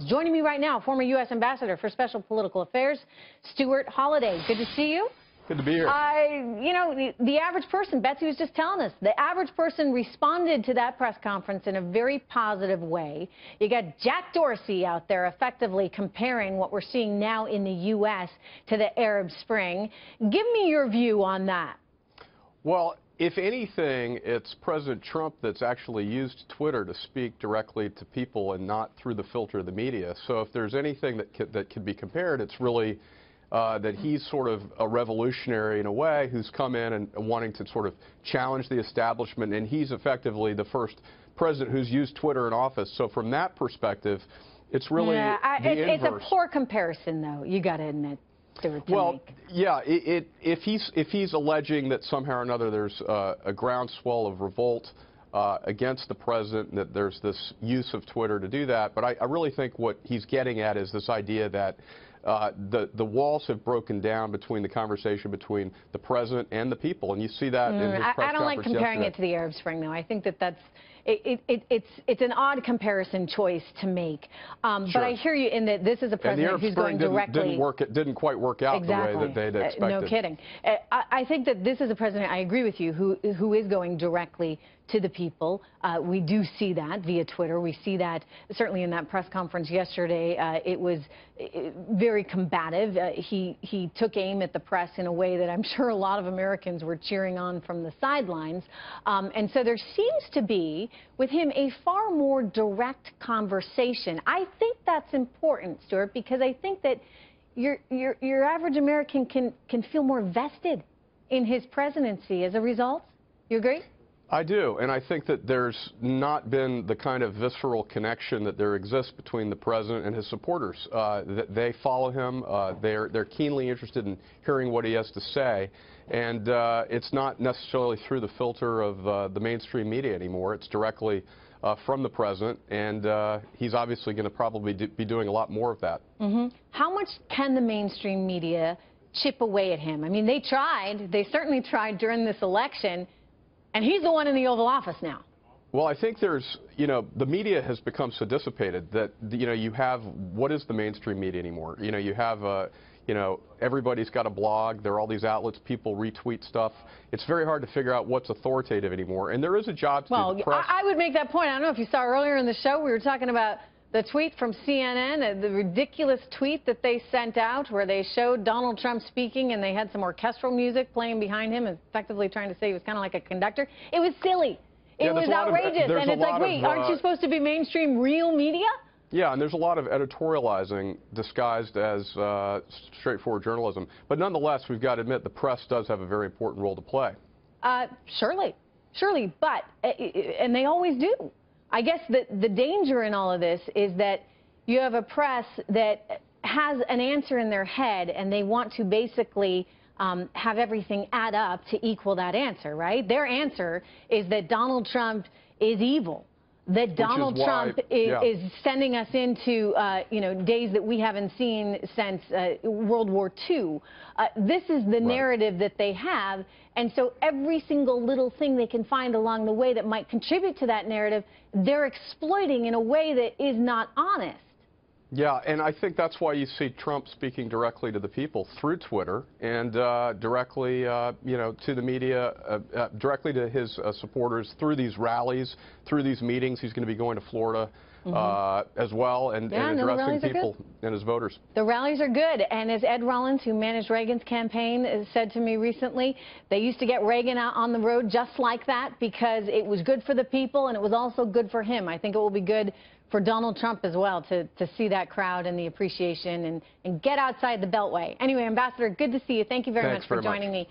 Joining me right now, former U.S. Ambassador for Special Political Affairs, Stuart Holliday. Good to see you. Good to be here. The average person, Betsy was just telling us, the average person responded to that press conference in a very positive way. You got Jack Dorsey out there effectively comparing what we're seeing now in the U.S. to the Arab Spring. Give me your view on that. Well, if anything, it's President Trump that's actually used Twitter to speak directly to people and not through the filter of the media. So if there's anything that could be compared, it's really that he's sort of a revolutionary in a way who's come in and wanting to sort of challenge the establishment, and he's effectively the first president who's used Twitter in office. So from that perspective, it's really the inverse. It's a poor comparison, though, you got to admit. Well, yeah, if he's alleging that somehow or another there's a groundswell of revolt against the president, and that there's this use of Twitter to do that, but I really think what he's getting at is this idea that the walls have broken down between the conversation between the president and the people, and you see that in his press conference. I don't like comparing it to the Arab Spring, though. I think that's it's an odd comparison choice to make. Sure. But I hear you in that this is a president who's going directly. Didn't quite work out the way that they'd expected. No kidding. I think that this is a president, I agree with you, who is going directly to the people. We do see that via Twitter. We see that certainly in that press conference yesterday. It was very combative. He took aim at the press in a way that I'm sure a lot of Americans were cheering on from the sidelines. And so there seems to be, with him, a far more direct conversation. I think that's important, Stuart, because I think that your average American can feel more vested in his presidency as a result. You agree? I do, and I think that there's not been the kind of visceral connection that there exists between the president and his supporters. They follow him. They're keenly interested in hearing what he has to say, and it's not necessarily through the filter of the mainstream media anymore. It's directly from the president, and he's obviously going to probably be doing a lot more of that. How much can the mainstream media chip away at him? I mean, they tried. They certainly tried during this election. And he's the one in the Oval Office now. Well, I think there's, the media has become so dissipated that, you have, what is the mainstream media anymore? You have, everybody's got a blog. There are all these outlets. People retweet stuff. It's very hard to figure out what's authoritative anymore. And there is a job to do the press. I would make that point. I don't know if you saw earlier in the show, we were talking about the tweet from CNN, the ridiculous tweet that they sent out where they showed Donald Trump speaking and they had some orchestral music playing behind him, effectively trying to say he was kind of like a conductor. It was silly. It was outrageous. And it's like, wait, aren't you supposed to be mainstream real media? Yeah, and there's a lot of editorializing disguised as straightforward journalism. But nonetheless, we've got to admit the press does have a very important role to play. Surely, but, and they always do. I guess the danger in all of this is that you have a press that has an answer in their head and they want to basically have everything add up to equal that answer, right? Their answer is that Donald Trump is evil, that Donald Trump is sending us into, days that we haven't seen since World War II. This is the narrative that they have, and so every single little thing they can find along the way that might contribute to that narrative, they're exploiting in a way that is not honest. Yeah, and I think that's why you see Trump speaking directly to the people through Twitter and directly, to the media, directly to his supporters through these rallies, through these meetings. He's going to be going to Florida as well and addressing people and his voters. The rallies are good, and as Ed Rollins, who managed Reagan's campaign, said to me recently, they used to get Reagan out on the road just like that because it was good for the people and it was also good for him. I think it will be good for Donald Trump as well to see that crowd and the appreciation and get outside the Beltway. Anyway, Ambassador, good to see you. Thank you very much for joining me.